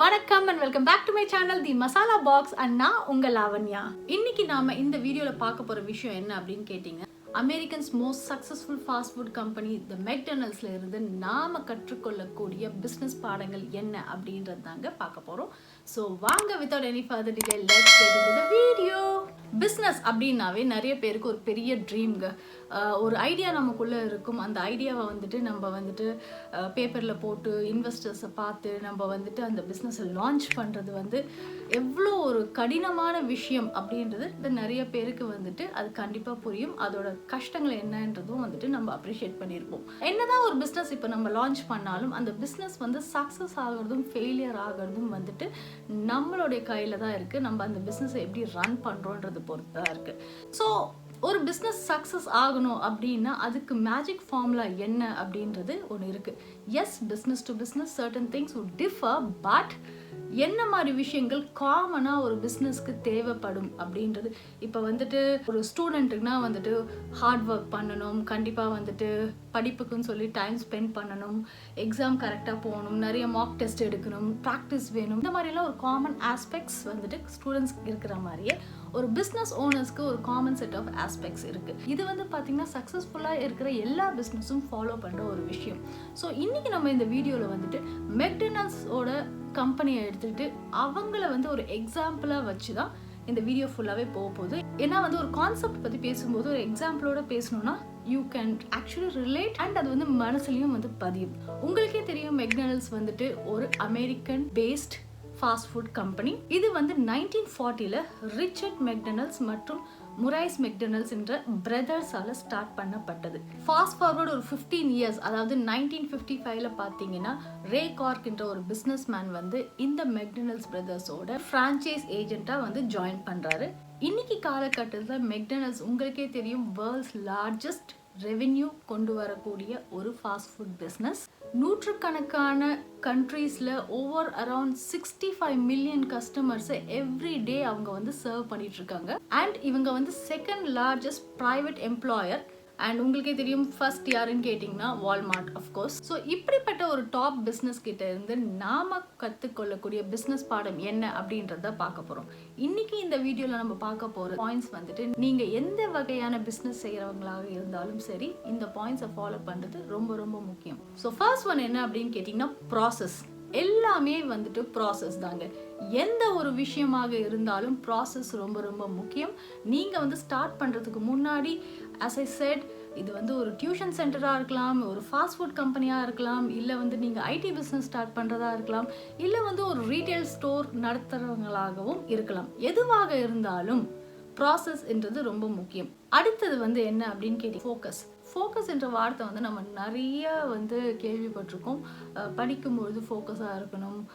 வணக்கம் and welcome back to my channel The Masala Box and நான் உங்க லாவண்யா. இன்னைக்கு நாம இந்த வீடியோல பார்க்க போற விஷயம் என்ன அப்படின்னு கேட்டீங்க, Americans most successful fast food company the மெக்டொனால்ட்ஸ்ல இருந்து நாம கற்றுக்கொள்ளக்கூடிய பிசினஸ் பாடங்கள் என்ன அப்படின்றது தாங்க பார்க்க போறோம். ஸோ வாங்க, without any further detail let's get into the video. Business அப்படின்னாவே நிறைய பேருக்கு ஒரு பெரிய ட்ரீம்ங்க. ஒரு ஐடியா நமக்குள்ளே இருக்கும். அந்த ஐடியாவை நம்ம பேப்பரில் போட்டு இன்வெஸ்டர்ஸை பார்த்து நம்ம அந்த பிஸ்னஸை லான்ச் பண்ணுறது எவ்வளோ ஒரு கடினமான விஷயம் அப்படின்றது நிறைய பேருக்கு அது கண்டிப்பாக புரியும். அதோட கஷ்டங்கள் என்னன்றதும் நம்ம அப்ரிஷியேட் பண்ணியிருப்போம். என்னதான் ஒரு பிஸ்னஸ் இப்போ நம்ம லான்ச் பண்ணாலும் அந்த பிஸ்னஸ் சக்ஸஸ் ஆகிறதும் ஃபெயிலியர் ஆகிறதும் நம்மளுடைய கையில் தான் இருக்குது. நம்ம அந்த பிஸ்னஸை எப்படி ரன் பண்ணுறோன்றது பொறுத்து தான் இருக்குது. ஸோ ஒரு பிஸ்னஸ் சக்ஸஸ் ஆகணும் அப்படின்னா அதுக்கு மேஜிக் ஃபார்முலா என்ன அப்படின்றது ஒன்று இருக்குது. Yes, business to business certain things would differ, but என்ன மாதிரி விஷயங்கள் காமனாக ஒரு பிஸ்னஸ்க்கு தேவைப்படும் அப்படின்றது. இப்போ ஒரு ஸ்டூடெண்ட்டுக்குனா ஹார்ட் ஒர்க் பண்ணணும், கண்டிப்பாக படிப்புக்குன்னு சொல்லி டைம் ஸ்பெண்ட் பண்ணணும், எக்ஸாம் கரெக்டாக போகணும், நிறைய மார்க் டெஸ்ட் எடுக்கணும், ப்ராக்டிஸ் வேணும். இந்த மாதிரிலாம் ஒரு காமன் ஆஸ்பெக்ட்ஸ் ஸ்டூடெண்ட்ஸ்க்கு இருக்கிற மாதிரியே ஒரு பிஸ்னஸ் ஓனர்ஸ்க்கு ஒரு காமன் செட் ஆஃப் ஆஸ்பெக்ட்ஸ் இருக்குது. இது பார்த்தீங்கன்னா சக்ஸஸ்ஃபுல்லாக இருக்கிற எல்லா பிஸ்னஸும் ஃபாலோ பண்ணுற ஒரு விஷயம். ஸோ இன்றைக்கி நம்ம இந்த வீடியோவில் மெக்டொனால்ட்ஸோட கம்பெனியை எடுத்துக்கிட்டு அவங்கள ஒரு எக்ஸாம்பிளாக வச்சு தான் இந்த வீடியோ ஃபுல்லாகவே போக போகுது. ஏன்னா ஒரு கான்செப்ட் பற்றி பேசும்போது ஒரு எக்ஸாம்பிளோட பேசணும்னா you can actually relate and அது மனசுலையும் பதியும். உங்களுக்கே தெரியும், மெக்டொனால்ட்ஸ் ஒரு American based fast food company. இது 1940 ரிச்சர்ட் மெக்டொனால்ட்ஸ் மற்றும் முரைஸ் மெக்டொனால்ட்ஸ் என்ற பிரதர்ஸால ஸ்டார்ட் பண்ணப்பட்டது. ஃபாஸ்ட் ஃபார்வர்டு ஒரு 15 இயர்ஸ், அதாவது 1955 பார்த்தீங்கன்னா ரே கார்க் என்ற ஒரு பிஸ்னஸ் மேன் இந்த மெக்டொனால்ட்ஸ் பிரதர்ஸோட ஃப்ரான்ச்சைஸ் ஏஜென்ட்டாக ஜாயின் பண்ணுறாரு. இன்னைக்கு காலகட்டத்தில் மெக்டொனால்ட்ஸ் உங்களுக்கே தெரியும் வேர்ல்ட்ஸ் லார்ஜஸ்ட் ரெவென்யூ கொண்டு வரக்கூடிய ஒரு ஃபாஸ்ட் ஃபுட் பிஸ்னஸ். நூற்றுக்கணக்கான கண்ட்ரீஸில் ஓவர் அரவுண்ட் 65 மில்லியன் கஸ்டமர்ஸை எவ்ரி டே அவங்க சர்வ் பண்ணிட்டு இருக்காங்க. அண்ட் இவங்க second largest private employer. And உங்களுக்கே தெரியும் ஃபர்ஸ்ட் யாருன்னு கேட்டிங்கன்னா வால்மார்ட் அஃப்கோர்ஸ். ஸோ இப்படிப்பட்ட ஒரு டாப் பிஸ்னஸ் கிட்ட இருந்து நாம கற்றுக்கொள்ளக்கூடிய பிஸ்னஸ் பாடம் என்ன அப்படின்றத பார்க்க போகிறோம். இன்னைக்கு இந்த வீடியோவில் நம்ம பார்க்க போகிற பாயிண்ட்ஸ் நீங்கள் எந்த வகையான பிஸ்னஸ் செய்கிறவங்களாக இருந்தாலும் சரி, இந்த பாயிண்ட்ஸை ஃபாலோ பண்ணுறது ரொம்ப ரொம்ப முக்கியம். ஸோ ஃபர்ஸ்ட் ஒன் என்ன அப்படின்னு கேட்டிங்கன்னா ப்ராசஸ். எல்லாமே ப்ராசஸ் தாங்க. எந்த ஒரு விஷயமாக இருந்தாலும் ப்ராசஸ் ரொம்ப ரொம்ப முக்கியம். நீங்கள் ஸ்டார்ட் பண்ணுறதுக்கு முன்னாடி as I said, இது ஒரு டியூஷன் சென்டராக இருக்கலாம், ஒரு ஃபாஸ்ட் ஃபுட் கம்பெனியாக இருக்கலாம், இல்லை நீங்கள் ஐடி பிஸ்னஸ் ஸ்டார்ட் பண்ணுறதா இருக்கலாம், இல்லை ஒரு ரீட்டைல் ஸ்டோர் நடத்துகிறவங்களாகவும் இருக்கலாம். எதுவாக இருந்தாலும் ப்ராசஸ் என்றது ரொம்ப முக்கியம். அடுத்தது என்ன அப்படின்னு கேட்டி ஃபோக்கஸ். ஃபோக்கஸ் என்ற வார்த்தை நம்ம நிறைய கேள்விப்பட்டிருக்கோம். படிக்கும்பொழுது ஃபோக்கஸாக இருக்கணும்,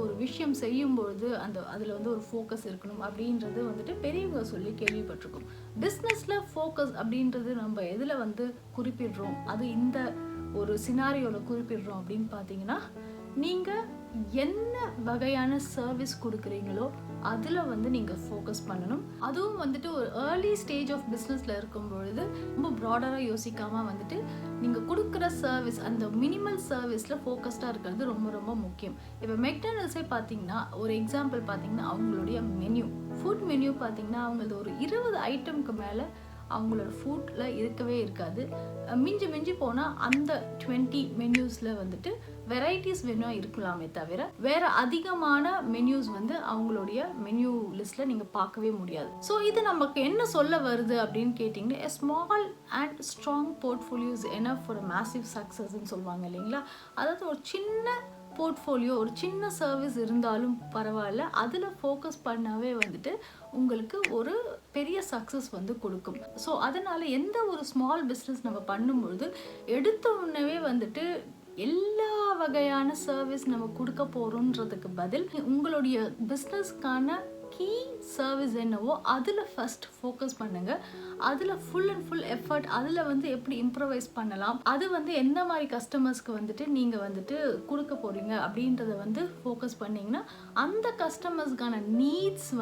ஒரு விஷயம் செய்யும்பொழுது அதில் ஒரு ஃபோக்கஸ் இருக்கணும் அப்படின்றது பெரியவங்க சொல்லி கேள்விப்பட்டிருக்கோம். பிஸ்னஸில் ஃபோக்கஸ் அப்படின்றது நம்ம எதில் குறிப்பிடுறோம், அது இந்த ஒரு சினாரியோவில் குறிப்பிடுறோம் அப்படின்னு பார்த்தீங்கன்னா, நீங்கள் என்ன வகையான சர்வீஸ் கொடுக்குறீங்களோ அதில் நீங்கள் ஃபோக்கஸ் பண்ணணும். அதுவும் ஒரு ஏர்லி ஸ்டேஜ் ஆஃப் பிஸ்னஸில் இருக்கும் பொழுது ரொம்ப ப்ராடராக யோசிக்காமல் நீங்கள் கொடுக்குற சர்வீஸ், அந்த மினிமல் சர்வீஸில் ஃபோக்கஸ்டாக இருக்கிறது ரொம்ப ரொம்ப முக்கியம். இப்போ மெக்டொனால்ட்ஸே பார்த்தீங்கன்னா ஒரு எக்ஸாம்பிள் பார்த்தீங்கன்னா அவங்களுடைய மெனு, ஃபுட் மெனு பார்த்தீங்கன்னா அவங்களது ஒரு 20 ஐட்டம்க்கு மேலே அவங்களோட ஃபுட்டில் இருக்கவே இருக்காது. மிஞ்சி போனால் அந்த 20 மெனியூஸில் வெரைட்டிஸ் வேணும் இருக்கலாமே தவிர வேறு அதிகமான மெனியூஸ் அவங்களுடைய மெனு லிஸ்ட்டில் நீங்கள் பார்க்கவே முடியாது. ஸோ இது நமக்கு என்ன சொல்ல வருது அப்படின்னு கேட்டிங்கன்னா, a small and strong portfolios enough for massive சக்ஸஸ்ன்னு சொல்லுவாங்க இல்லைங்களா. அதாவது ஒரு சின்ன போர்ட்ஃபோலியோ, ஒரு சின்ன சர்வீஸ் இருந்தாலும் பரவாயில்ல, அதில் ஃபோக்கஸ் பண்ணாவே உங்களுக்கு ஒரு பெரிய சக்ஸஸ் கொடுக்கும். ஸோ அதனால் எந்த ஒரு ஸ்மால் பிஸ்னஸ் நம்ம பண்ணும்பொழுது எடுத்த உடனே எல்லா வகையான சர்வீஸ் நம்ம கொடுக்க போகிறோன்றதுக்கு பதில் உங்களுடைய பிஸ்னஸ்க்கான கீ சர்வீஸ் என்னவோ அதில் ஃபர்ஸ்ட் ஃபோக்கஸ் பண்ணுங்கள். அதில் ஃபுல் அண்ட் ஃபுல் எஃபர்ட், அதில் எப்படி இம்ப்ரவைஸ் பண்ணலாம், அது எந்த மாதிரி கஸ்டமர்ஸ்க்கு நீங்கள் கொடுக்க போகிறீங்க அப்படின்றத ஃபோக்கஸ் பண்ணிங்கன்னா அந்த கஸ்டமர்ஸ்க்கான நீட்ஸ்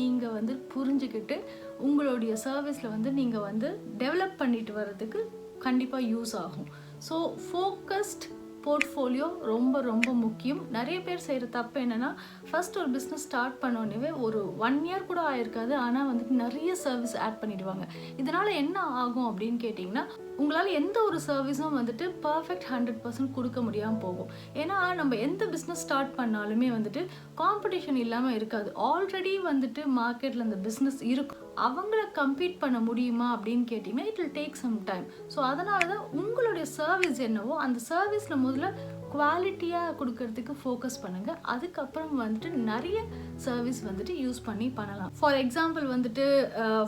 நீங்கள் புரிஞ்சுக்கிட்டு உங்களுடைய சர்வீஸில் நீங்கள் டெவலப் பண்ணிட்டு வர்றதுக்கு கண்டிப்பாக யூஸ் ஆகும். ஸோ ஃபோக்கஸ்ட் போர்ட்ஃபோலியோ ரொம்ப ரொம்ப முக்கியம். நிறைய பேர் செய்கிற தப்பு என்னென்னா, ஃபர்ஸ்ட் ஒரு பிஸ்னஸ் ஸ்டார்ட் பண்ணோடனே ஒரு 1 இயர் கூட ஆயிருக்காது, ஆனால் வந்துட்டு நிறைய சர்வீஸ் ஆட் பண்ணிடுவாங்க. இதனால் என்ன ஆகும் அப்படின்னு கேட்டிங்கன்னா, உங்களால் எந்த ஒரு சர்வீஸும் வந்துட்டு பர்ஃபெக்ட் 100% கொடுக்க முடியாமல் போகும். ஏன்னா நம்ம எந்த பிஸ்னஸ் ஸ்டார்ட் பண்ணாலுமே வந்துட்டு காம்படிஷன் இல்லாமல் இருக்காது. ஆல்ரெடி வந்துட்டு மார்க்கெட்டில் அந்த பிஸ்னஸ் இருக்கும், அவங்கள கம்பீட் பண்ண முடியுமா அப்படின்னு கேட்டிங்கன்னா it will take some time. So அதனால தான் உங்களுடைய சர்வீஸ் என்னவோ அந்த சர்வீஸில் முதல்ல குவாலிட்டியாக கொடுக்கறதுக்கு ஃபோக்கஸ் பண்ணுங்கள். அதுக்கப்புறம் வந்துட்டு நிறைய சர்வீஸ் வந்துட்டு யூஸ் பண்ணலாம். ஃபார் எக்ஸாம்பிள் வந்துட்டு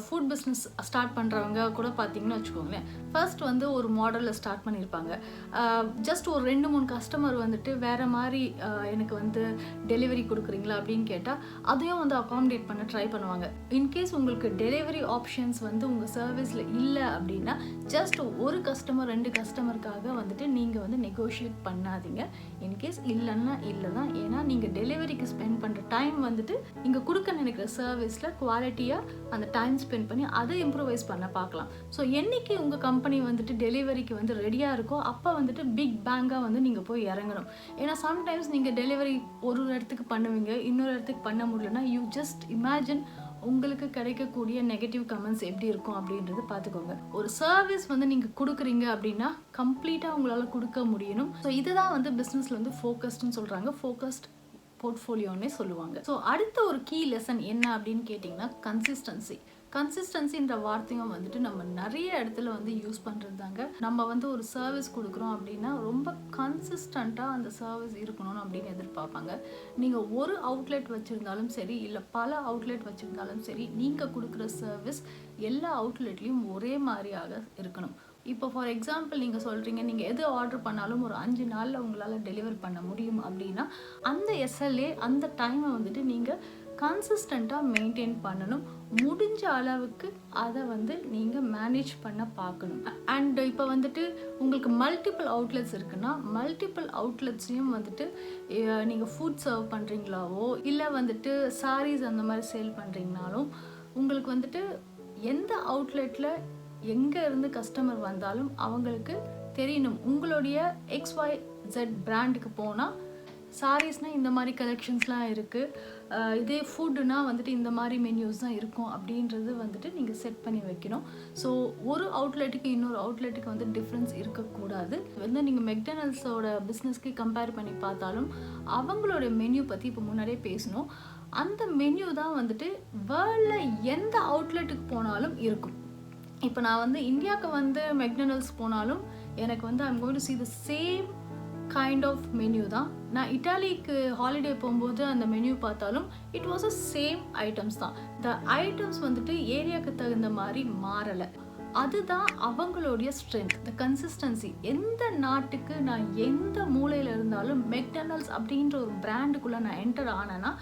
ஃபுட் பிஸ்னஸ் ஸ்டார்ட் பண்ணுறவங்க கூட பார்த்தீங்கன்னு வச்சுக்கோங்களேன், ஃபர்ஸ்ட் வந்து ஒரு மாடலில் ஸ்டார்ட் பண்ணியிருப்பாங்க. ஜஸ்ட் ஒரு 2-3 கஸ்டமர் வந்துட்டு வேறு மாதிரி எனக்கு வந்து டெலிவரி கொடுக்குறீங்களா அப்படின்னு கேட்டால் அதையும் வந்து அகாமடேட் பண்ண ட்ரை பண்ணுவாங்க. இன்கேஸ் உங்களுக்கு டெலிவரி ஆப்ஷன்ஸ் வந்து உங்கள் சர்வீஸில் இல்லை அப்படின்னா ஜஸ்ட் ஒரு கஸ்டமர் 2 கஸ்டமருக்காக வந்துட்டு நீங்கள் வந்து நெகோஷியேட் பண்ணாதீங்க. இன்கேஸ் இல்லைன்னா இல்லை தான். ஏன்னா நீங்கள் டெலிவரிக்கு ஸ்பெண்ட் பண்ணுற டைம் வந்துட்டு இங்கே கொடுக்க நினைக்கிற சர்வீஸில் குவாலிட்டியாக அந்த டைம் ஸ்பெண்ட் பண்ணி அதை இம்ப்ரூவைஸ் பண்ண பார்க்கலாம். ஸோ என்னைக்கு உங்கள் கம்பெனி வந்துட்டு டெலிவரிக்கு வந்து ரெடியாக இருக்கோ அப்போ வந்துட்டு பிக் பேங்காக வந்து நீங்கள் போய் இறங்கணும். ஏன்னா சம்டைம்ஸ் நீங்கள் டெலிவரி ஒரு இடத்துக்கு பண்ணுவீங்க, இன்னொரு இடத்துக்கு பண்ண முடியலன்னா யூ ஜஸ்ட் இமேஜின் உங்களுக்கு கிடைக்கக்கூடிய நெகட்டிவ் கமெண்ட்ஸ் எப்படி இருக்கும் அப்படின்றது பார்த்துக்கோங்க. ஒரு சர்வீஸ் வந்து நீங்கள் கொடுக்குறீங்க அப்படின்னா கம்ப்ளீட்டாக உங்களால் கொடுக்க முடியணும். ஸோ இதுதான் வந்து பிஸ்னஸில் வந்து ஃபோக்கஸ்டுன்னு சொல்கிறாங்க, ஃபோக்கஸ்ட் போர்ட்ஃபோலியோன்னே சொல்லுவாங்க. ஸோ அடுத்த ஒரு கீ லெசன் என்ன அப்படின்னு கேட்டிங்கன்னா கன்சிஸ்டன்சின்ற வார்த்தையும் வந்துட்டு நம்ம நிறைய இடத்துல வந்து யூஸ் பண்ணுறது தாங்க. நம்ம வந்து ஒரு சர்வீஸ் கொடுக்குறோம் அப்படின்னா ரொம்ப கன்சிஸ்டண்ட்டாக அந்த சர்வீஸ் இருக்கணும்னு அப்படின்னு எதிர்பார்ப்பாங்க. நீங்கள் ஒரு அவுட்லெட் வச்சுருந்தாலும் சரி, இல்லை பல அவுட்லெட் வச்சுருந்தாலும் சரி, நீங்கள் கொடுக்குற சர்வீஸ் எல்லா அவுட்லெட்லேயும் ஒரே மாதிரியாக இருக்கணும். இப்போ ஃபார் எக்ஸாம்பிள் நீங்கள் சொல்கிறீங்க, நீங்கள் எது ஆர்டர் பண்ணாலும் ஒரு 5 நாளில் உங்களால் டெலிவர் பண்ண முடியும் அப்படின்னா அந்த SLA அந்த டைமை வந்துட்டு நீங்கள் கன்சிஸ்டண்ட்டாக மெயின்டைன் பண்ணணும். முடிஞ்ச அளவுக்கு அதை வந்து நீங்கள் மேனேஜ் பண்ண பார்க்கணும். அண்ட் இப்போ வந்துட்டு உங்களுக்கு மல்டிபிள் அவுட்லெட்ஸ் இருக்குன்னா மல்டிபிள் அவுட்லெட்ஸையும் வந்துட்டு நீங்கள் ஃபுட் சர்வ் பண்ணுறீங்களாவோ இல்லை வந்துட்டு சாரீஸ் அந்த மாதிரி சேல் பண்ணுறீங்கனாலும் உங்களுக்கு வந்துட்டு எந்த அவுட்லெட்டில் எங்கே இருந்து கஸ்டமர் வந்தாலும் அவங்களுக்கு தெரியணும். உங்களுடைய XYZ பிராண்டுக்கு போனால் சாரீஸ்னால் இந்த மாதிரி கலெக்ஷன்ஸ்லாம் இருக்குது, இதே ஃபுட்டுனா வந்துட்டு இந்த மாதிரி மென்யூஸ் தான் இருக்கும் அப்படின்றது வந்துட்டு நீங்கள் செட் பண்ணி வைக்கணும். ஸோ ஒரு அவுட்லெட்டுக்கு இன்னொரு அவுட்லெட்டுக்கு வந்து டிஃப்ரென்ஸ் இருக்கக்கூடாது. வந்து நீங்கள் மெக்டனல்ஸோட பிஸ்னஸ்க்கு கம்பேர் பண்ணி பார்த்தாலும் அவங்களோட மென்யூ பற்றி இப்போ முன்னாடியே பேசணும். அந்த மென்யூ தான் வந்துட்டு வேர்ல்டில் எந்த அவுட்லெட்டுக்கு போனாலும் இருக்கும். இப்போ நான் வந்து இந்தியாவுக்கு வந்து மெக்டனல்ஸ் போனாலும் எனக்கு வந்து I'm going to see the same kind of menu தான். நான் இட்டாலிக்கு ஹாலிடே போகும்போது அந்த மென்யூ பார்த்தாலும் it was a same items தான். த ஐட்டம்ஸ் வந்துட்டு ஏரியாவுக்கு தகுந்த மாதிரி மாறலை. அதுதான் அவங்களுடைய ஸ்ட்ரென்த், த கன்சிஸ்டன்சி. எந்த நாட்டுக்கு நான் எந்த மூலையில் இருந்தாலும் மெக்டனல்ஸ் அப்படின்ற ஒரு பிராண்டுக்குள்ளே நான் என்டர் ஆனேன்னா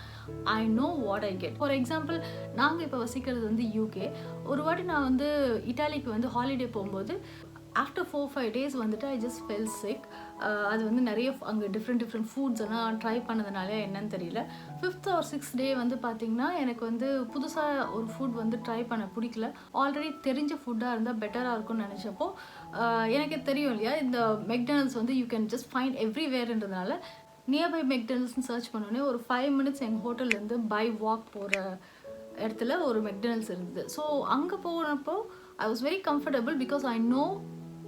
I know what I get. For example நாங்கள் இப்போ வசிக்கிறது வந்து UK. ஒரு வாட்டி நான் வந்து இட்டாலிக்கு வந்து ஹாலிடே போகும்போது ஆஃப்டர் 4-5 days வந்துட்டு ஐ ஜஸ்ட் ஃபெல் சிக். அது வந்து நிறைய அங்கே டிஃப்ரெண்ட் ஃபுட்ஸ் எல்லாம் ட்ரை பண்ணதுனால என்னன்னு தெரியல. 5th or 6th day வந்து பார்த்திங்கன்னா எனக்கு வந்து புதுசாக ஒரு ஃபுட் வந்து ட்ரை பண்ண பிடிக்கல. ஆல்ரெடி தெரிஞ்ச ஃபுட்டாக இருந்தால் பெட்டராக இருக்கும்னு நினச்சப்போ எனக்கு தெரியும் இல்லையா, இந்த மெக்டனல்ஸ் வந்து யூ கேன் ஜஸ்ட் ஃபைண்ட் எவ்ரிவேர்ன்றதுனால நியர்பை மெக்டனல்ஸ்னு சர்ச் பண்ணோன்னே ஒரு 5 minutes எங்கள் ஹோட்டல்லேருந்து பை வாக் போகிற இடத்துல ஒரு மெக்டனல்ஸ் இருந்தது. ஸோ அங்கே போனப்போ I was very comfortable because I know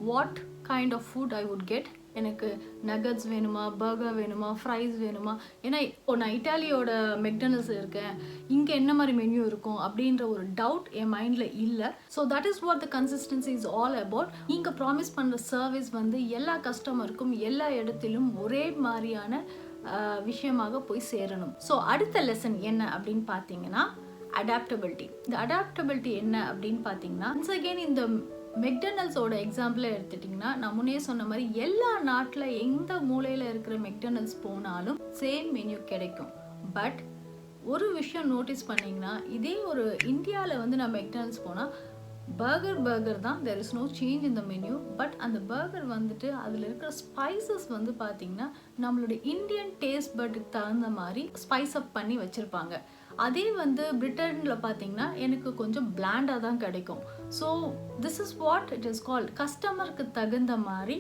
what kind of food I would get. எனக்கு நகட்ஸ் வேணுமா, பர்கர் வேணுமா, ஃப்ரைஸ் வேணுமா, ஏன்னா நான் இட்டாலியோட மெக்டனல்ஸ் இருக்கேன், இங்கே என்ன மாதிரி மென்யூ இருக்கும் அப்படின்ற ஒரு டவுட் என் மைண்டில் இல்லை. So that is what the consistency is all about. நீங்கள் ப்ராமிஸ் பண்ணுற சர்வீஸ் வந்து எல்லா கஸ்டமருக்கும் எல்லா இடத்திலும் ஒரே மாதிரியான விஷயமாக போய் சேரணும். ஸோ அடுத்த லெசன் என்ன அப்படின்னு பார்த்தீங்கன்னா அடாப்டபிலிட்டி. இந்த அடாப்டபிலிட்டி என்ன அப்படின்னு பார்த்தீங்கன்னா ஒன்ஸ் அகெயின் இந்த மெக்டனல்ஸோட எக்ஸாம்பிளை எடுத்துட்டிங்கன்னா நான் முன்னே சொன்ன மாதிரி எல்லா நாட்டில் எந்த மூலையில் இருக்கிற மெக்டனல்ஸ் போனாலும் சேம் மெனு கிடைக்கும். பட் ஒரு விஷயம் நோட்டீஸ் பண்ணிங்கன்னா இதே ஒரு இந்தியாவில் வந்து நான் மெக்டனல்ஸ் போனால் பர்கர் தான், there is no change in the menu. But அந்த பர்கர் வந்துட்டு அதில் இருக்கிற ஸ்பைசஸ் வந்து பார்த்திங்கன்னா நம்மளுடைய இந்தியன் டேஸ்ட் பட்டுக்கு தகுந்த மாதிரி ஸ்பைஸ் அப் பண்ணி வச்சுருப்பாங்க. அதே வந்து பிரிட்டனில் பார்த்தீங்கன்னா எனக்கு கொஞ்சம் பிளாண்டாக தான் கிடைக்கும். So this is what it is called. கஸ்டமருக்கு தகுந்த மாதிரி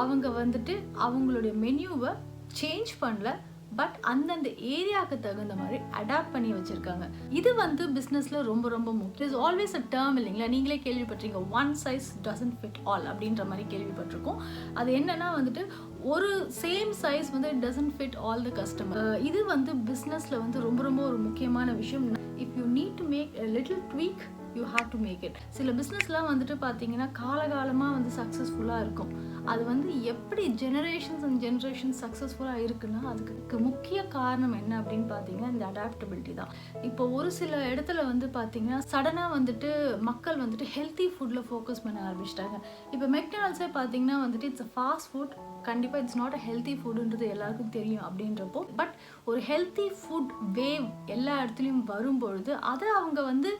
அவங்க வந்துட்டு அவங்களுடைய மெனுவை சேஞ்ச் பண்ணல, பட் அந்தந்த ஏரியாவுக்கு தகுந்த மாதிரி அடாப்ட் பண்ணி வச்சுருக்காங்க. இது வந்து பிஸ்னஸில் ரொம்ப ரொம்ப முக்கியம். இஸ் ஆல்வேஸ் அ டேர்ம் இல்லைங்களா, நீங்களே கேள்விப்பட்டிருக்கீங்க, one size doesn't fit all அப்படின்ற மாதிரி கேள்விப்பட்டிருக்கோம். அது என்னன்னா வந்துட்டு ஒரு சேம் சைஸ் வந்து it doesn't fit all the customer. இது வந்து பிஸ்னஸில் வந்து ரொம்ப ரொம்ப ஒரு முக்கியமான விஷயம். If you need to make a little tweak you have to make it. சில பிஸ்னஸ்லாம் வந்துட்டு பார்த்தீங்கன்னா காலகாலமாக வந்து சக்ஸஸ்ஃபுல்லாக இருக்கும். அது வந்து எப்படி ஜெனரேஷன்ஸ் அண்ட் ஜெனரேஷன்ஸ் சக்ஸஸ்ஃபுல்லாக இருக்குன்னா அதுக்கு முக்கிய காரணம் என்ன அப்படின்னு பார்த்தீங்கன்னா இந்த அடாப்டபிலிட்டி தான். இப்போ ஒரு சில இடத்துல வந்து பார்த்தீங்கன்னா சடனாக வந்துட்டு மக்கள் வந்துட்டு ஹெல்த்தி ஃபுட்டில் ஃபோக்கஸ் பண்ண ஆரம்பிச்சிட்டாங்க. இப்போ மெக்டொனால்ட்ஸே பார்த்தீங்கன்னா வந்துட்டு இட்ஸ் அ ஃபாஸ்ட் ஃபுட், கண்டிப்பாக இட்ஸ் நாட் அ ஹெல்த்தி ஃபுட்டுன்றது எல்லாருக்கும் தெரியும் அப்படின்றப்போ, பட் ஒரு ஹெல்த்தி ஃபுட் வேவ் எல்லா இடத்துலையும் வரும்பொழுது அதை அவங்க வந்து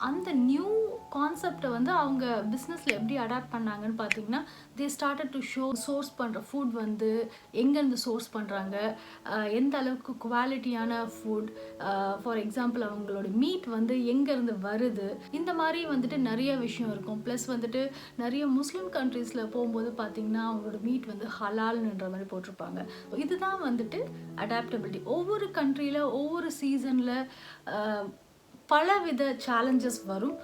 அந்த நியூ கான்செப்டை வந்து அவங்க பிஸ்னஸில் எப்படி அடாப்ட் பண்ணாங்கன்னு பார்த்தீங்கன்னா they started to show source பண்ணுற ஃபுட் வந்து எங்கேருந்து சோர்ஸ் பண்ணுறாங்க, எந்த அளவுக்கு குவாலிட்டியான ஃபுட், ஃபார் எக்ஸாம்பிள் அவங்களோட மீட் வந்து எங்கேருந்து வருது, இந்த மாதிரி வந்துட்டு நிறைய விஷயம் இருக்கும். ப்ளஸ் வந்துட்டு நிறைய முஸ்லீம் கண்ட்ரீஸில் போகும்போது பார்த்தீங்கன்னா அவங்களோட மீட் வந்து ஹலால்ன்ற மாதிரி போட்டிருப்பாங்க. இதுதான் வந்துட்டு அடாப்டபிலிட்டி. ஒவ்வொரு கண்ட்ரியில் ஒவ்வொரு சீசனில் பலவித சேலஞ்சஸ் வரும்,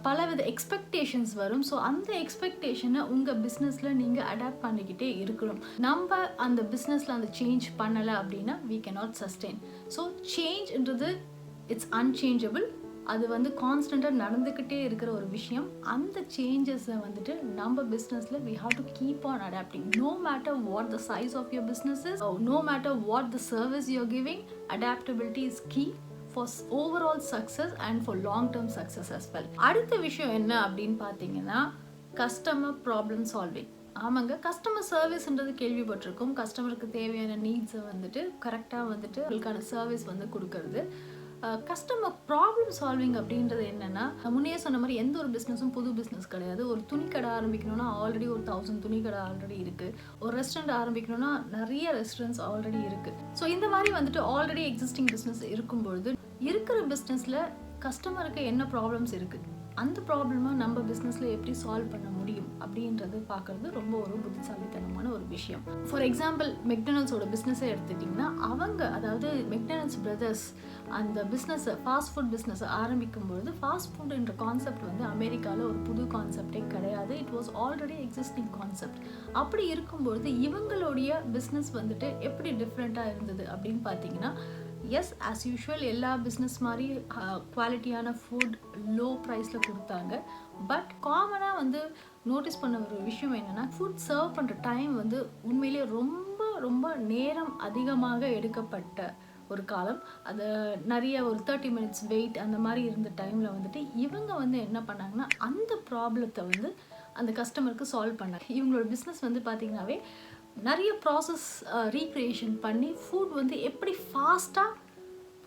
பலவித எக்ஸ்பெக்டேஷன்ஸ் வரும். ஸோ அந்த எக்ஸ்பெக்டேஷனை உங்கள் பிஸ்னஸில் நீங்கள் அடாப்ட் பண்ணிக்கிட்டே இருக்கணும். நம்ம அந்த பிஸ்னஸில் அந்த சேஞ்ச் பண்ணலை அப்படின்னா we cannot sustain. ஸோ சேஞ்ச்ன்றது இட்ஸ் அன்சேஞ்சபிள். அது வந்து கான்ஸ்டண்ட்டாக நடந்துக்கிட்டே இருக்கிற ஒரு விஷயம். அந்த சேஞ்சஸை வந்துட்டு நம்ம பிஸ்னஸில் we have to keep on adapting. No matter what the size of your business is, or no matter what the service you're giving, adaptability is key for overall success and for long term success as well. அடுத்த விஷயம் என்ன அப்படின்னு பார்த்தீங்கன்னா customer problem solving. ஆமாங்க, customer சர்வீஸ்ன்றது கேள்விப்பட்டிருக்கோம். கஸ்டமருக்கு தேவையான நீட்ஸை வந்துட்டு கரெக்டாக வந்துட்டு அவங்களுக்கான சர்வீஸ் வந்து கொடுக்கறது. கஸ்டமர் ப்ராப்ளம் சால்விங் அப்படின்றது என்னென்னா, முன்னே சொன்ன மாதிரி எந்த ஒரு பிஸ்னஸும் புது பிஸ்னஸ் கிடையாது. ஒரு துணிக்கடை ஆரம்பிக்கணும்னா ஆல்ரெடி ஒரு 1000 துணிக்கடை ஆல்ரெடி இருக்குது. ஒரு ரெஸ்டாரண்ட் ஆரம்பிக்கணும்னா நிறைய ரெஸ்டாரண்ட்ஸ் ஆல்ரெடி இருக்குது. ஸோ இந்த மாதிரி வந்துட்டு ஆல்ரெடி எக்ஸிஸ்டிங் பிஸ்னஸ் இருக்கும்பொழுது இருக்கிற பிஸ்னஸில் கஸ்டமருக்கு என்ன ப்ராப்ளம்ஸ் இருக்குது, அந்த ப்ராப்ளமை நம்ம பிஸ்னஸில் எப்படி சால்வ் பண்ண முடியும் அப்படின்றது பார்க்குறது ரொம்ப ஒரு புத்திசாலித்தனமான ஒரு விஷயம். ஃபார் எக்ஸாம்பிள் மெக்டொனால்ட்ஸோட பிஸ்னஸை எடுத்துட்டிங்கன்னா அவங்க, அதாவது மெக்டொனால்ட்ஸ் பிரதர்ஸ் அந்த பிஸ்னஸை ஃபாஸ்ட் ஃபுட் பிஸ்னஸை ஆரம்பிக்கும்பொழுது ஃபாஸ்ட் ஃபுட்ன்ற கான்செப்ட் வந்து அமெரிக்காவில் ஒரு புது கான்செப்டே கிடையாது. It was already existing concept. அப்படி இருக்கும்பொழுது இவங்களுடைய பிஸ்னஸ் வந்துட்டு எப்படி டிஃப்ரெண்ட்டாக இருந்தது அப்படின்னு பார்த்தீங்கன்னா, எஸ் ஆஸ் யூஷுவல் எல்லா பிஸ்னஸ் மாதிரி குவாலிட்டியான ஃபுட் லோ ப்ரைஸில் கொடுத்தாங்க. பட் காமனாக வந்து நோட்டீஸ் பண்ண ஒரு விஷயம் என்னென்னா, ஃபுட் சர்வ் பண்ணுற டைம் வந்து உண்மையிலே ரொம்ப ரொம்ப நேரம் அதிகமாக எடுக்கப்பட்ட ஒரு காலம். அது நிறைய ஒரு 30 minutes வெயிட் அந்த மாதிரி இருந்த டைமில் வந்துட்டு இவங்க வந்து என்ன பண்ணாங்கன்னா அந்த ப்ராப்ளத்தை வந்து அந்த கஸ்டமருக்கு சால்வ் பண்ணாங்க. இவங்களோட பிஸ்னஸ் வந்து பார்த்திங்கனாவே நிறைய ப்ராசஸ் ரீக்ரியேஷன் பண்ணி ஃபுட் வந்து எப்படி ஃபாஸ்ட்டாக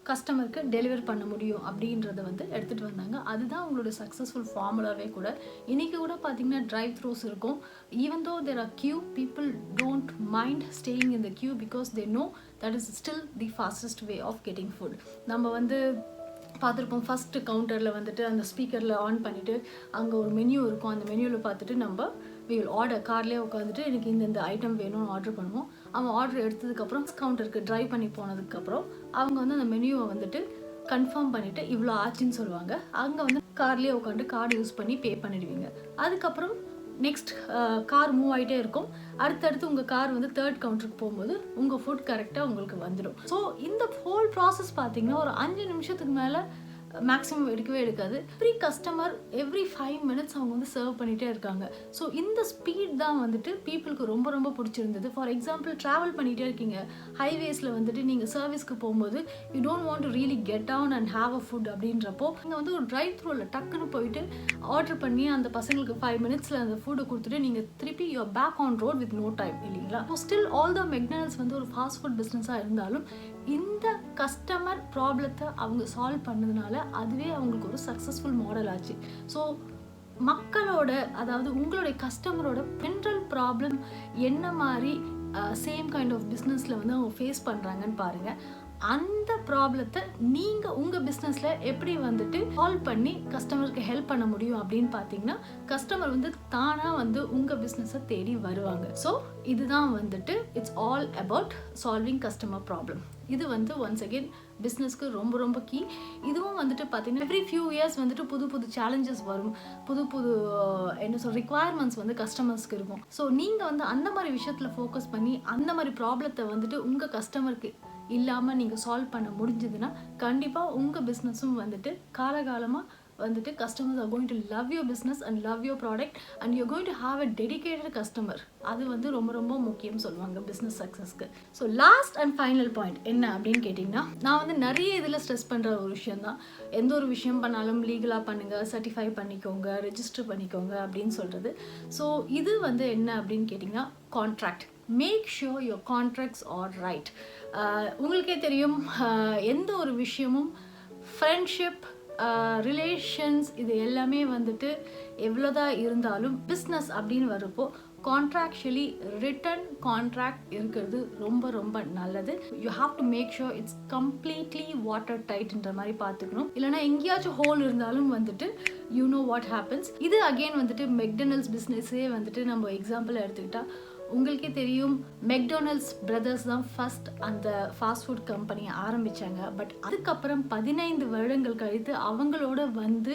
கஸ்டமருக்கு டெலிவர் பண்ண முடியும் அப்படின்றத வந்து எடுத்துகிட்டு வந்தாங்க. அதுதான் உங்களோட சக்ஸஸ்ஃபுல் ஃபார்முலாவே கூட. இன்றைக்கி கூட பார்த்திங்கன்னா ட்ரைவ் த்ரூஸ் இருக்கும். Even though there are queue, people don't mind staying in the queue because they know that is still the fastest way of getting food. நம்ம வந்து பார்த்துருப்போம், ஃபஸ்ட்டு கவுண்டரில் வந்துட்டு அந்த ஸ்பீக்கரில் ஆன் பண்ணிவிட்டு அங்கே ஒரு மெனு இருக்கும். அந்த மெனுவில் பார்த்துட்டு நம்ம ஆர்டர் கார்லேயே உட்காந்துட்டு எனக்கு இந்த ஐட்டம் வேணும்னு ஆர்டர் பண்ணுவோம். அவன் ஆர்டர் எடுத்ததுக்கப்புறம் கவுண்டருக்கு ட்ரைவ் பண்ணி போனதுக்கப்புறம் அவங்க வந்து அந்த மெனுவை வந்துட்டு கன்ஃபார்ம் பண்ணிவிட்டு இவ்வளோ ஆச்சுன்னு சொல்லுவாங்க. அங்கே வந்து கார்லேயே உட்காந்து கார்டு யூஸ் பண்ணி பே பண்ணிடுவீங்க. அதுக்கப்புறம் நெக்ஸ்ட் கார் மூவ் ஆகிட்டே இருக்கும். அடுத்தடுத்து உங்கள் கார் வந்து 3rd கவுண்டருக்கு போகும்போது உங்கள் ஃபுட் கரெக்டாக உங்களுக்கு வந்துடும். ஸோ இந்த ஹோல் ப்ராசஸ் பார்த்திங்கன்னா ஒரு 5 நிமிஷத்துக்கு மேலே மேக்ஸிமம் எடுக்காது. எவ்ரி கஸ்டமர் எவ்ரி 5 minutes அவங்க வந்து சர்வ் பண்ணிகிட்டே இருக்காங்க. ஸோ இந்த ஸ்பீட் தான் வந்துட்டு பீப்புளுக்கு ரொம்ப ரொம்ப பிடிச்சிருந்தது. ஃபார் எக்ஸாம்பிள் ட்ராவல் பண்ணிகிட்டே இருக்கீங்க, ஹைவேஸில் வந்துட்டு நீங்கள் சர்வீஸ்க்கு போகும்போது you don't want to really get down and have a food அப்படின்றப்போ நீங்கள் வந்து ஒரு ட்ரைவ் த்ரூவில் டக்குன்னு போயிட்டு ஆர்டர் பண்ணி அந்த பசங்களுக்கு 5 minutes அந்த ஃபுட்டை கொடுத்துட்டு நீங்கள் திருப்பி your back on road with no time இல்லைங்களா. So still all the McDonald's வந்து ஒரு ஃபாஸ்ட் ஃபுட் பிஸ்னஸாக இருந்தாலும் இந்த கஸ்டமர் ப்ராப்ளத்தை அவங்க சால்வ் பண்ணதுனால அதுவே அவங்களுக்கு ஒரு சக்ஸஸ்ஃபுல் மாடல் ஆச்சு. ஸோ மக்களோட, அதாவது உங்களுடைய கஸ்டமரோட ஜென்ரல் ப்ராப்ளம் என்ன மாதிரி சேம் கைண்ட் ஆஃப் பிஸ்னஸில் வந்து அவங்க ஃபேஸ் பண்ணுறாங்கன்னு பாருங்கள். அந்த ப்ராப்ளத்தை நீங்கள் உங்கள் பிஸ்னஸில் எப்படி வந்துட்டு சால்வ் பண்ணி கஸ்டமருக்கு ஹெல்ப் பண்ண முடியும் அப்படின்னு பார்த்தீங்கன்னா கஸ்டமர் வந்து தானாக வந்து உங்கள் பிஸ்னஸை தேடி வருவாங்க. ஸோ இதுதான் வந்துட்டு it's all about solving customer problem. இது வந்து ஒன்ஸ் அகெயின் பிஸ்னஸ்க்கு ரொம்ப ரொம்ப கீ. இதுவும் வந்துட்டு பார்த்தீங்கன்னா எவ்ரி ஃபியூ இயர்ஸ் வந்துட்டு புது புது சேலஞ்சஸ் வரும், புது புது ரிக்குவயர்மெண்ட்ஸ் வந்து கஸ்டமர்ஸ்க்கு இருக்கும். ஸோ நீங்கள் வந்து அந்த மாதிரி விஷயத்தில் ஃபோக்கஸ் பண்ணி அந்த மாதிரி ப்ராப்ளத்தை வந்துட்டு உங்கள் கஸ்டமருக்கு இல்லாமல் நீங்கள் சால்வ் பண்ண முடிஞ்சதுன்னா கண்டிப்பாக உங்கள் பிஸ்னஸும் வந்துட்டு காலகாலமாக வந்துட்டு customers are going to love your business and love your product and you're going to have a dedicated customer. அது வந்து ரொம்ப ரொம்ப முக்கியம் சொல்லுவாங்க பிஸ்னஸ் சக்ஸஸ்க்கு. So last and final point என்ன அப்படின்னு கேட்டிங்கன்னா, நான் வந்து நிறைய இதில் ஸ்ட்ரெஸ் பண்ணுற ஒரு விஷயம் தான், எந்த ஒரு விஷயம் பண்ணாலும் லீகலாக பண்ணுங்கள், சர்டிஃபை பண்ணிக்கோங்க, ரெஜிஸ்டர் பண்ணிக்கோங்க அப்படின்னு சொல்கிறது. ஸோ இது வந்து என்ன அப்படின்னு கேட்டிங்கன்னா contract. Make sure your contracts are right. உங்களுக்கே தெரியும், எந்த ஒரு விஷயமும் ஃப்ரெண்ட்ஷிப், ரிலேஷன்ஸ் இது எல்லாமே வந்துட்டு எவ்வளோதான் இருந்தாலும் பிஸ்னஸ் அப்படின்னு வரப்போ கான்ட்ராக்சுவலி ரிட்டன் கான்ட்ராக்ட் இருக்கிறது ரொம்ப ரொம்ப நல்லது. You have to make sure it's completely water டைட்ன்ற மாதிரி பார்த்துக்கணும். இல்லைனா எங்கேயாச்சும் ஹோல் இருந்தாலும் வந்துட்டு யூ நோ வாட் ஹேப்பன்ஸ். இது அகெயின் வந்துட்டு மெக்டொனால்ட்ஸ் பிஸ்னஸே வந்துட்டு நம்ம எக்ஸாம்பிள் எடுத்துக்கிட்டா உங்களுக்கே தெரியும், மெக்டொனால்ட்ஸ் பிரதர்ஸ் தான் ஃபர்ஸ்ட் அந்த ஃபாஸ்ட் ஃபுட் கம்பெனியை ஆரம்பித்தாங்க. பட் அதுக்கப்புறம் 15 வருடங்கள் கழித்து அவங்களோட வந்து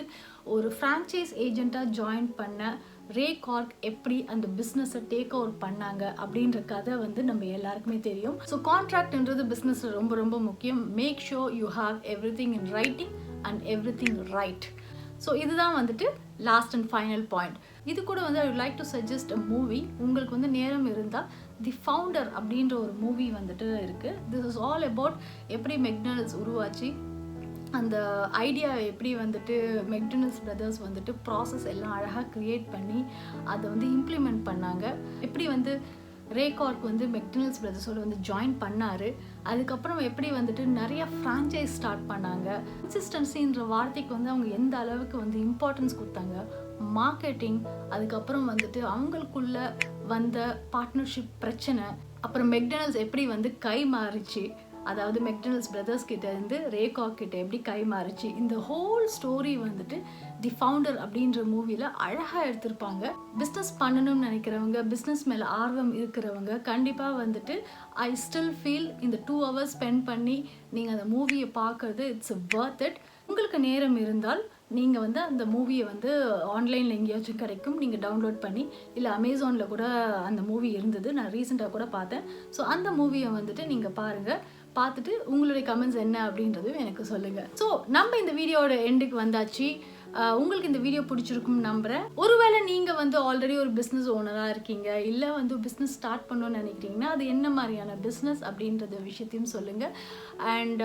ஒரு ஃப்ரான்ச்சைஸ் ஏஜெண்ட்டாக ஜாயின் பண்ண ரே கார்க் எப்படி அந்த பிஸ்னஸை டேக் ஓவர் பண்ணாங்க அப்படின்ற கதை வந்து நம்ம எல்லாருக்குமே தெரியும். ஸோ கான்ட்ராக்ட்ன்றது பிஸ்னஸில் ரொம்ப ரொம்ப முக்கியம். Make sure you have everything in writing and everything right. So இதுதான் வந்துட்டு லாஸ்ட் அண்ட் ஃபைனல் பாயிண்ட். இது கூட வந்து I would like to suggest a movie. உங்களுக்கு வந்து நேரம் இருந்தால் தி ஃபவுண்டர் அப்படின்ற ஒரு மூவி வந்துட்டு இருக்குது. திஸ் இஸ் ஆல் அபவுட் எப்படி மெக்டொனால்ட்ஸ் உருவாச்சு, அந்த ஐடியா எப்படி வந்துட்டு மெக்டொனால்ட்ஸ் பிரதர்ஸ் வந்துட்டு ப்ராசஸ் எல்லாம் அழகாக க்ரியேட் பண்ணி அதை வந்து இம்ப்ளிமெண்ட் பண்ணாங்க, எப்படி வந்து ரே கார்க் வந்து மெக்டொனால்ட்ஸ் பிரதர்ஸோட வந்து ஜாயின் பண்ணார், அதுக்கப்புறம் எப்படி வந்துட்டு நிறைய ஃப்ரான்ச்சைஸ் ஸ்டார்ட் பண்ணாங்க, கன்சிஸ்டன்சின்ற வார்த்தைக்கு வந்து அவங்க எந்த அளவுக்கு வந்து இம்பார்ட்டன்ஸ் கொடுத்தாங்க, மார்க்கெட்டிங், அதுக்கப்புறம் வந்துட்டு அவங்களுக்குள்ள வந்த பார்ட்னர்ஷிப் பிரச்சனை, அப்புறம் மெக்டொனால்ட்ஸ் எப்படி வந்து கை மாறிச்சு, அதாவது மெக்டொனால்ட்ஸ் பிரதர்ஸ் கிட்ட இருந்து ரே கார்க் கிட்ட எப்படி கை மாறிச்சு, இந்த ஹோல் ஸ்டோரி வந்துட்டு தி ஃபவுண்டர் அப்படின்ற மூவியில் அழகாக எடுத்திருப்பாங்க. பிஸ்னஸ் பண்ணணும்னு நினைக்கிறவங்க, பிஸ்னஸ் மேலே ஆர்வம் இருக்கிறவங்க கண்டிப்பாக வந்துட்டு ஐ ஸ்டில் ஃபீல் இந்த 2 hours ஸ்பெண்ட் பண்ணி நீங்கள் அந்த மூவியை பார்க்குறது இட்ஸ் வர்த் இட். உங்களுக்கு நேரம் இருந்தால் நீங்கள் வந்து அந்த மூவியை வந்து ஆன்லைனில் எங்கேயாச்சும் கிடைக்கும், நீங்கள் டவுன்லோட் பண்ணி, இல்லை அமேசானில் கூட அந்த மூவி இருந்தது, நான் ரீசெண்டாக கூட பார்த்தேன். ஸோ அந்த மூவியை வந்துட்டு நீங்கள் பாருங்கள், பார்த்துட்டு உங்களுடைய கமெண்ட்ஸ் என்ன அப்படின்றதும் எனக்கு சொல்லுங்கள். ஸோ நம்ம இந்த வீடியோட எண்டுக்கு வந்தாச்சு. உங்களுக்கு இந்த வீடியோ பிடிச்சிருக்கும்னு நம்புகிறேன். ஒருவேளை நீங்கள் வந்து ஆல்ரெடி ஒரு பிஸ்னஸ் ஓனராக இருக்கீங்க, இல்லை வந்து பிஸ்னஸ் ஸ்டார்ட் பண்ணணும்னு நினைக்கிறீங்கன்னா அது என்ன மாதிரியான பிஸ்னஸ் அப்படின்றத விஷயத்தையும் சொல்லுங்கள். அண்ட்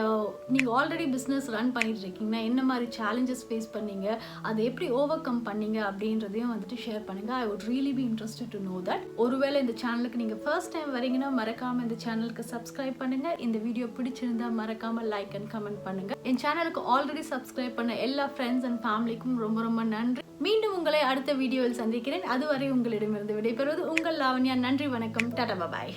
நீங்கள் ஆல்ரெடி பிஸ்னஸ் ரன் பண்ணிட்டு இருக்கீங்கன்னா என்ன மாதிரி சேலஞ்சஸ் ஃபேஸ் பண்ணீங்க, அதை எப்படி ஓவர் கம் பண்ணீங்க அப்படின்றதையும் வந்துட்டு ஷேர் பண்ணுங்கள். I would really B interested to know that. ஒருவேளை இந்த சேனலுக்கு நீங்கள் ஃபர்ஸ்ட் டைம் வரீங்கன்னா மறக்காமல் இந்த சேனலுக்கு சப்ஸ்கிரைப் பண்ணுங்கள். இந்த வீடியோ பிடிச்சிருந்தா மறக்காமல் லைக் அண்ட் கமெண்ட் பண்ணுங்கள். என் சேனலுக்கு ஆல்ரெடி சப்ஸ்கிரைப் பண்ண எல்லா ஃப்ரெண்ட்ஸ் அண்ட் ஃபேமிலிக்கும் ரொம்ப ரொம்ப நன்றி. மீண்டும் உங்களை அடுத்த வீடியோவில் சந்திக்கிறேன். அதுவரை உங்களிடமிருந்து விடைபெறுவது உங்கள் லாவண்யா. நன்றி, வணக்கம், டாடா, பாய்.